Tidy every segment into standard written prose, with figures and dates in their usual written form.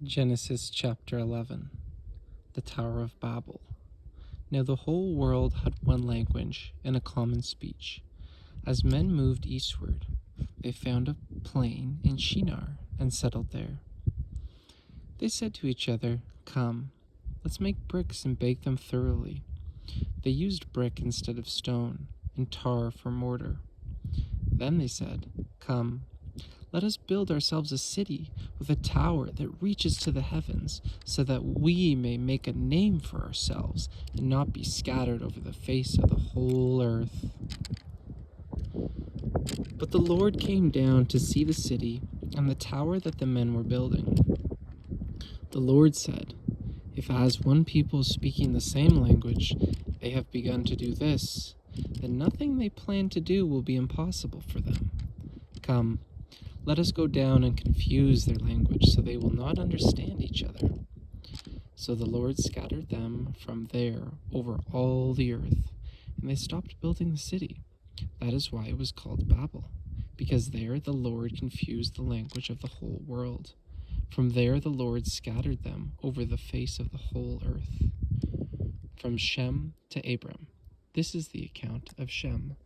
Genesis chapter 11. The Tower of Babel. Now the whole world had one language and a common speech. As men moved eastward, they found a plain in Shinar and settled there. They said to each other, "Come, let's make bricks and bake them thoroughly." They used brick instead of stone, and tar for mortar. Then they said, "Come, let us build ourselves a city with a tower that reaches to the heavens, so that we may make a name for ourselves and not be scattered over the face of the whole earth." But the Lord came down to see the city and the tower that the men were building. The Lord said, "If as one people speaking the same language they have begun to do this, then nothing they plan to do will be impossible for them. Come, let us go down and confuse their language so they will not understand each other." So the Lord scattered them from there over all the earth, and they stopped building the city. That is why it was called Babel, because there the Lord confused the language of the whole world. From there the Lord scattered them over the face of the whole earth. From Shem to Abram. This is the account of Shem.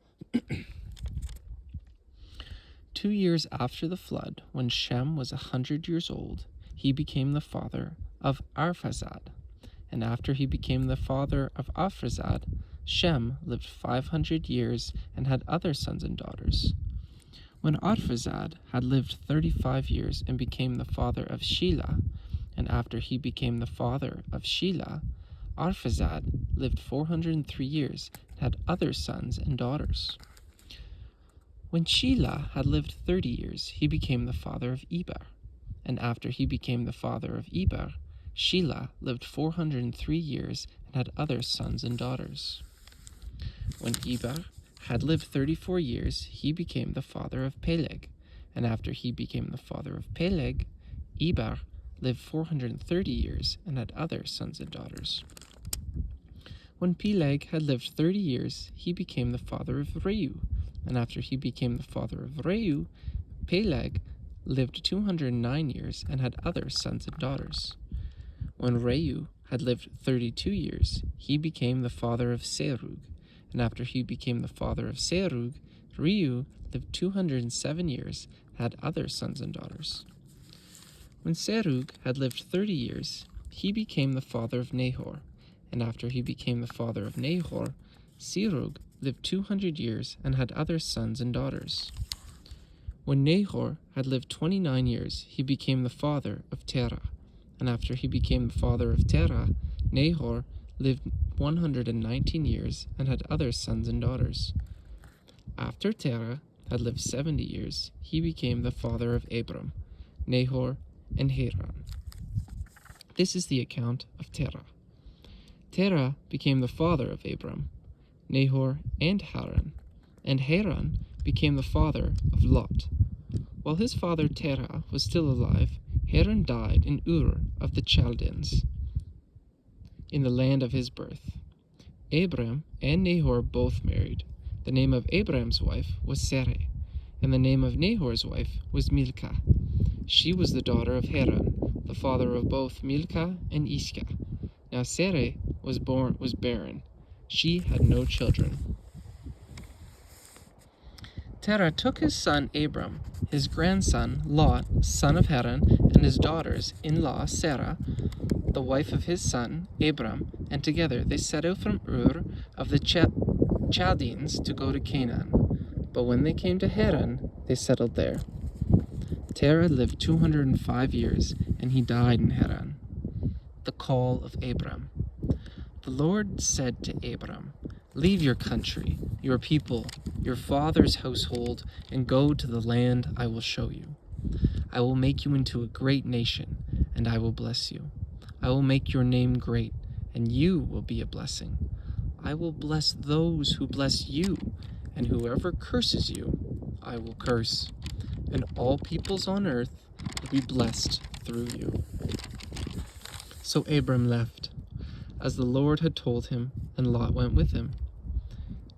2 years after the flood, when Shem was 100 years old, he became the father of Arphaxad. And after he became the father of Arphaxad, Shem lived 500 years and had other sons and daughters. When Arphaxad had lived 35 years and became the father of Shelah, and after he became the father of Shelah, Arphaxad lived 403 years and had other sons and daughters. When Shelah had lived 30 years, he became the father of Eber. And after he became the father of Eber, Shelah lived 403 years and had other sons and daughters. When Eber had lived 34 years, he became the father of Peleg. And after he became the father of Peleg, Eber lived 430 years and had other sons and daughters. When Peleg had lived 30 years, he became the father of Reu. And after he became the father of Reu, Peleg lived 209 years and had other sons and daughters. When Reu had lived 32 years, he became the father of Serug. And after he became the father of Serug, Reu lived 207 years and had other sons and daughters. When Serug had lived 30 years, he became the father of Nahor. And after he became the father of Nahor, Serug lived 200 years and had other sons and daughters. When Nahor had lived 29 years, he became the father of Terah. And after he became the father of Terah, Nahor lived 119 years and had other sons and daughters. After Terah had lived 70 years, he became the father of Abram, Nahor, and Haran. This is the account of Terah. Terah became the father of Abram, Nahor, and Haran became the father of Lot. While his father Terah was still alive, Haran died in Ur of the Chaldeans, in the land of his birth. Abram and Nahor both married. The name of Abram's wife was Sarai, and the name of Nahor's wife was Milcah. She was the daughter of Haran, the father of both Milcah and Iscah. Now Sarai was barren. She had no children. Terah took his son Abram, his grandson Lot, son of Haran, and his daughter's-in-law Sarah, the wife of his son Abram, and together they set out from Ur of the Chaldeans to go to Canaan. But when they came to Haran, they settled there. Terah lived 205 years, and he died in Haran. The call of Abram. The Lord said to Abram, "Leave your country, your people, your father's household, and go to the land I will show you. I will make you into a great nation, and I will bless you. I will make your name great, and you will be a blessing. I will bless those who bless you, and whoever curses you, I will curse. And all peoples on earth will be blessed through you." So Abram left, as the Lord had told him, and Lot went with him.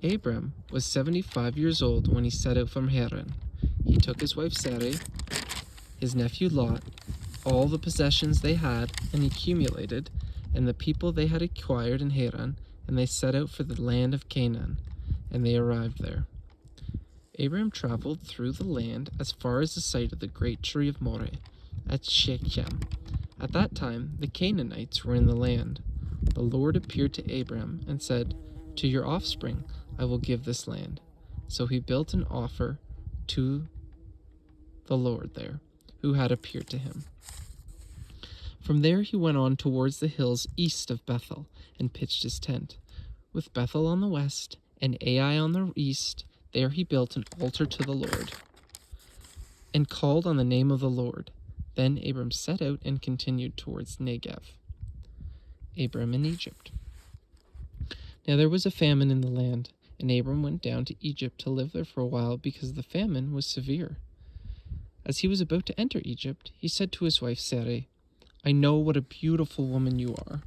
Abram was 75 years old when he set out from Haran. He took his wife Sarai, his nephew Lot, all the possessions they had and accumulated, and the people they had acquired in Haran, and they set out for the land of Canaan, and they arrived there. Abram traveled through the land as far as the site of the great tree of Moreh at Shechem. At that time the Canaanites were in the land. The Lord appeared to Abram and said, "To your offspring I will give this land." So he built an altar to the Lord there, who had appeared to him. From there he went on towards the hills east of Bethel, and pitched his tent. With Bethel on the west and Ai on the east, there he built an altar to the Lord, and called on the name of the Lord. Then Abram set out and continued towards Negev. Abram and Egypt. Now there was a famine in the land, and Abram went down to Egypt to live there for a while, because the famine was severe. As he was about to enter Egypt, he said to his wife Sarai, "I know what a beautiful woman you are.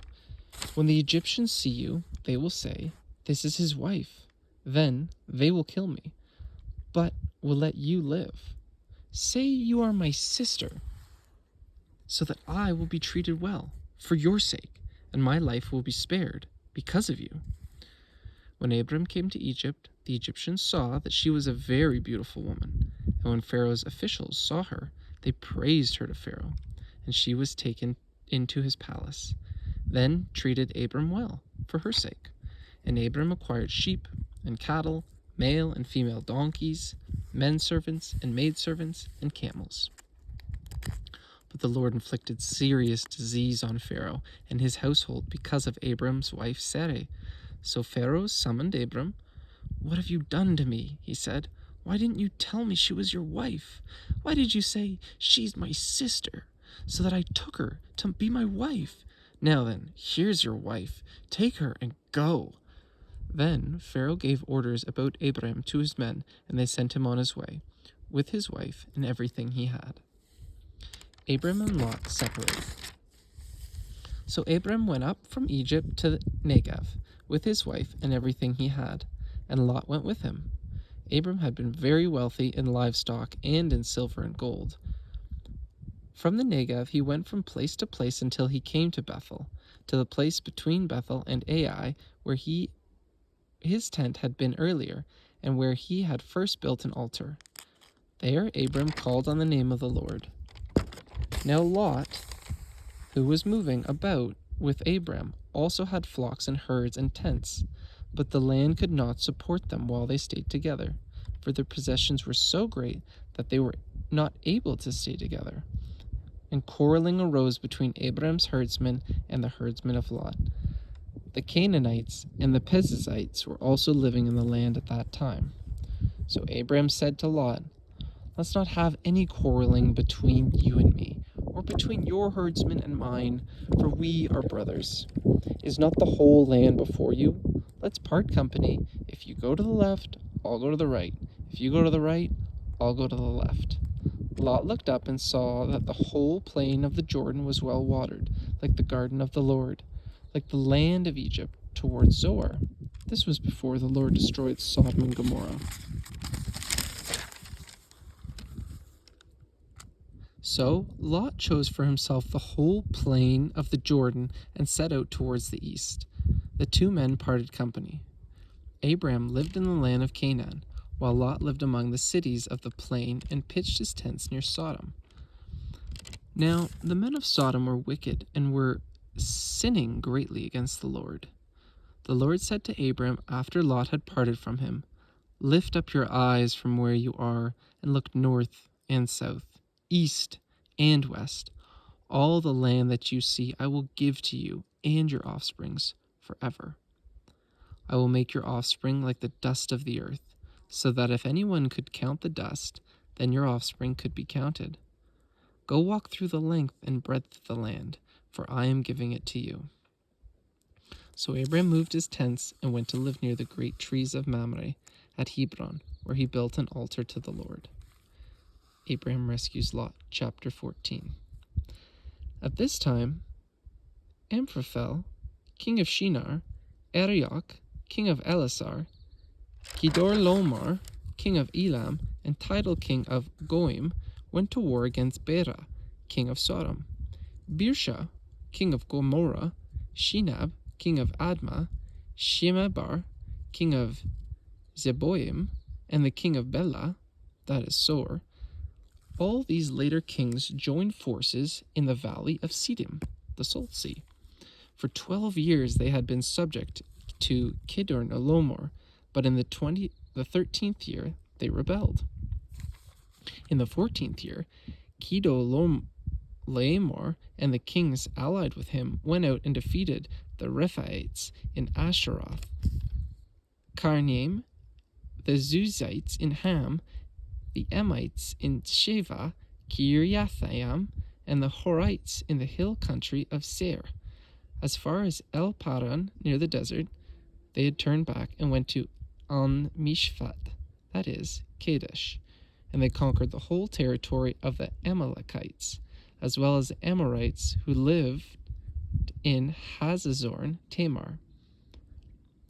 When the Egyptians see you, they will say, 'This is his wife.' Then they will kill me, but will let you live. Say you are my sister, so that I will be treated well for your sake, and my life will be spared because of you." When Abram came to Egypt, the Egyptians saw that she was a very beautiful woman, and when Pharaoh's officials saw her, they praised her to Pharaoh, and she was taken into his palace. Then treated Abram well for her sake, and Abram acquired sheep and cattle, male and female donkeys, men servants and maidservants, and camels. But the Lord inflicted serious disease on Pharaoh and his household because of Abram's wife Sarai. So Pharaoh summoned Abram. "What have you done to me?" he said. "Why didn't you tell me she was your wife? Why did you say, 'She's my sister,' so that I took her to be my wife? Now then, here's your wife. Take her and go." Then Pharaoh gave orders about Abram to his men, and they sent him on his way, with his wife and everything he had. Abram and Lot separated. So Abram went up from Egypt to Negev, with his wife and everything he had, and Lot went with him. Abram had been very wealthy in livestock and in silver and gold. From the Negev he went from place to place until he came to Bethel, to the place between Bethel and Ai, where his tent had been earlier, and where he had first built an altar. There Abram called on the name of the Lord. Now Lot, who was moving about with Abram, also had flocks and herds and tents, but the land could not support them while they stayed together, for their possessions were so great that they were not able to stay together. And quarreling arose between Abram's herdsmen and the herdsmen of Lot. The Canaanites and the Perizzites were also living in the land at that time. So Abram said to Lot, "Let's not have any quarreling between you and me, or between your herdsmen and mine, for we are brothers. Is not the whole land before you? Let's part company. If you go to the left, I'll go to the right. If you go to the right, I'll go to the left." Lot looked up and saw that the whole plain of the Jordan was well watered, like the garden of the Lord, like the land of Egypt towards Zoar. This was before the Lord destroyed Sodom and Gomorrah. So Lot chose for himself the whole plain of the Jordan and set out towards the east. The two men parted company. Abram lived in the land of Canaan, while Lot lived among the cities of the plain and pitched his tents near Sodom. Now the men of Sodom were wicked and were sinning greatly against the Lord. The Lord said to Abram after Lot had parted from him, "Lift up your eyes from where you are and look north and south, east and west. All the land that you see I will give to you and your offsprings forever. I will make your offspring like the dust of the earth, so that if anyone could count the dust, then your offspring could be counted. Go walk through the length and breadth of the land, for I am giving it to you." So Abram moved his tents and went to live near the great trees of Mamre at Hebron, where he built an altar to the Lord. Abram rescues Lot, chapter 14. At this time, Amphraphel, king of Shinar, Arioch, king of Elasar, Kedorlaomer, king of Elam, and Tidal, king of Goim, went to war against Bera, king of Sodom, Birsha, king of Gomorrah, Shinab, king of Admah, Shemeber, king of Zeboim, and the king of Bela, that is Sor. All these later kings joined forces in the valley of Siddim, the Salt Sea. For 12 years they had been subject to Kedorlaomer, but in the 13th year they rebelled. In the 14th year, Kedorlaomer and the kings allied with him went out and defeated the Rephaites in Asheroth, Karnaim, the Zuzites in Ham, the Emites in Sheva, Kiriathaim, and the Horites in the hill country of Seir. As far as El Paran, near the desert, they had turned back and went to An Mishpat, that is, Kadesh, and they conquered the whole territory of the Amalekites, as well as the Amorites who lived in Hazazorn Tamar.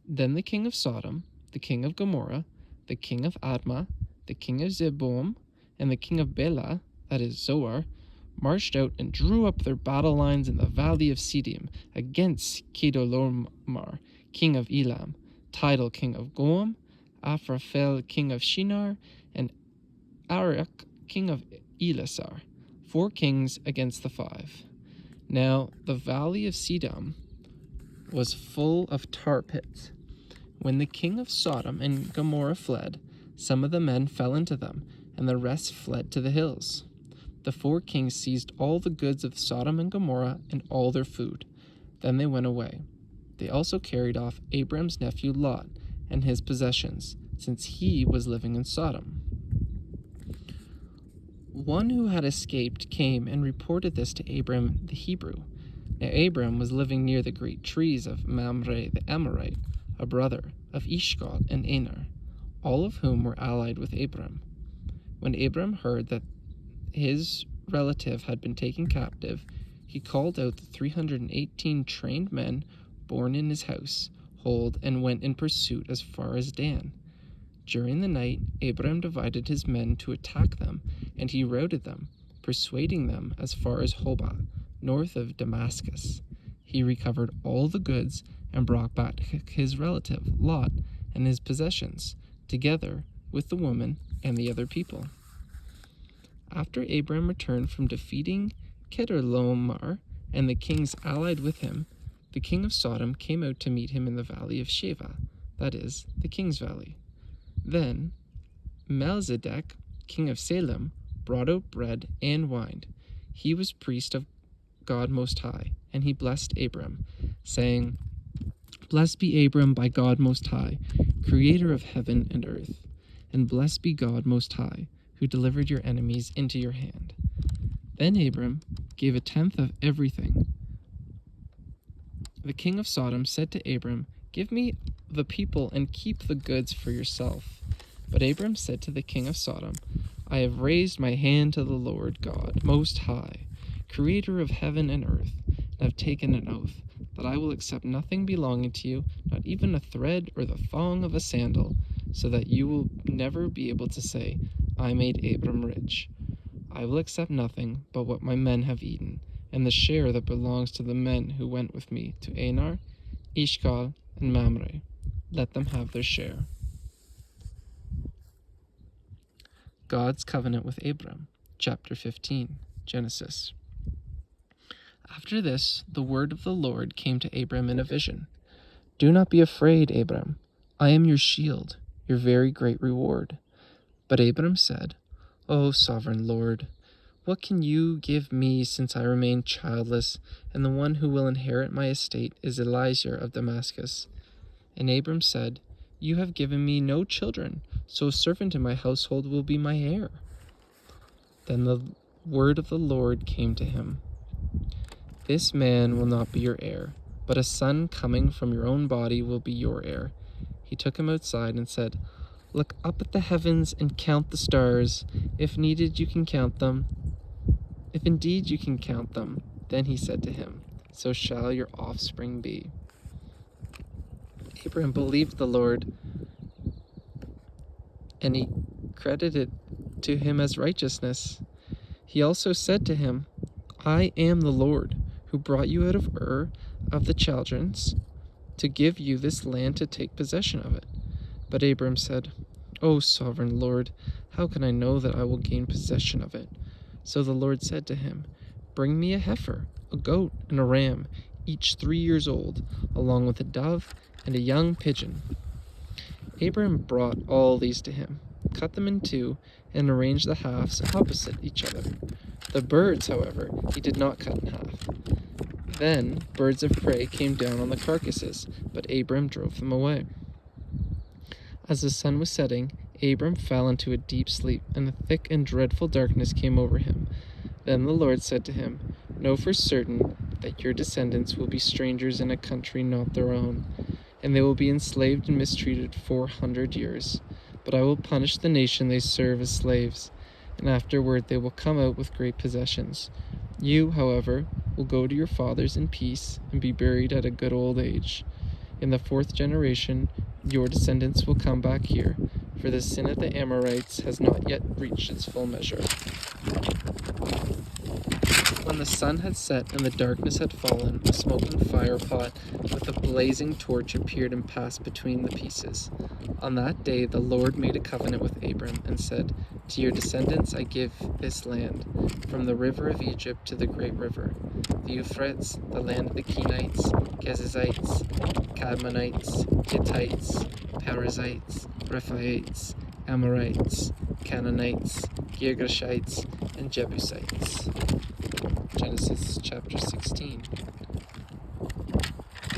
Then the king of Sodom, the king of Gomorrah, the king of Admah, the king of Zeboim, and the king of Bela, that is Zoar, marched out and drew up their battle lines in the valley of Siddim against Kedorlaomer, king of Elam, Tidal, king of Goam, Amraphel, king of Shinar, and Arak, king of Elasar, 4 kings against the 5. Now the valley of Siddim was full of tar pits. When the king of Sodom and Gomorrah fled, some of the men fell into them, and the rest fled to the hills. The 4 kings seized all the goods of Sodom and Gomorrah and all their food. Then they went away. They also carried off Abram's nephew Lot and his possessions, since he was living in Sodom. One who had escaped came and reported this to Abram the Hebrew. Now Abram was living near the great trees of Mamre the Amorite, a brother of Eshcol and Aner, all of whom were allied with Abram. When Abram heard that his relative had been taken captive, he called out the 318 trained men born in his household and went in pursuit as far as Dan. During the night, Abram divided his men to attack them, and he routed them, persuading them as far as Hobah, north of Damascus. He recovered all the goods and brought back his relative Lot and his possessions, together with the woman and the other people. After Abram returned from defeating Kedorlaomer and the kings allied with him, the king of Sodom came out to meet him in the valley of Sheva, that is, the king's valley. Then Melchizedek, king of Salem, brought out bread and wine. He was priest of God Most High, and he blessed Abram, saying, "Blessed be Abram by God Most High, creator of heaven and earth, and blessed be God Most High, who delivered your enemies into your hand." Then Abram gave 1/10 of everything. The king of Sodom said to Abram, "Give me the people and keep the goods for yourself." But Abram said to the king of Sodom, "I have raised my hand to the Lord God Most High, creator of heaven and earth, and have taken an oath that I will accept nothing belonging to you, not even a thread or the thong of a sandal, so that you will never be able to say, 'I made Abram rich.' I will accept nothing but what my men have eaten, and the share that belongs to the men who went with me to Anar, Eshcol, and Mamre. Let them have their share." God's covenant with Abram, chapter 15, Genesis. After this, the word of the Lord came to Abram in a vision. "Do not be afraid, Abram. I am your shield, your very great reward." But Abram said, "O sovereign Lord, what can you give me since I remain childless, and the one who will inherit my estate is Eliezer of Damascus?" And Abram said, "You have given me no children, so a servant in my household will be my heir." Then the word of the Lord came to him. "This man will not be your heir, but a son coming from your own body will be your heir." He took him outside and said, "Look up at the heavens and count the stars. If needed, you can count them. If indeed you can count them." Then he said to him, "So shall your offspring be." Abram believed the Lord, and he credited to him as righteousness. He also said to him, I am the Lord, who brought you out of Ur of the Chaldeans, to give you this land to take possession of it. But Abram said, O sovereign Lord, how can I know that I will gain possession of it? So the Lord said to him, Bring me a heifer, a goat, and a ram, each 3 years old, along with a dove and a young pigeon. Abram brought all these to him, cut them in two, and arranged the halves opposite each other. The birds, however, he did not cut in half. Then birds of prey came down on the carcasses, but Abram drove them away. As the sun was setting, Abram fell into a deep sleep, and a thick and dreadful darkness came over him. Then the Lord said to him, Know for certain that your descendants will be strangers in a country not their own, and they will be enslaved and mistreated 400 years. But I will punish the nation they serve as slaves, and afterward they will come out with great possessions. You, however, will go to your fathers in peace and be buried at a good old age. In the 4th generation, your descendants will come back here, for the sin of the Amorites has not yet reached its full measure. When the sun had set and the darkness had fallen, a smoking firepot with a blazing torch appeared and passed between the pieces. On that day the Lord made a covenant with Abram and said, To your descendants I give this land, from the river of Egypt to the great river, the Euphrates, the land of the Kenites, Kenizzites, Kadmonites, Hittites, Perizzites, Rephaites, Amorites, Canaanites, Girgashites, and Jebusites. Genesis chapter 16.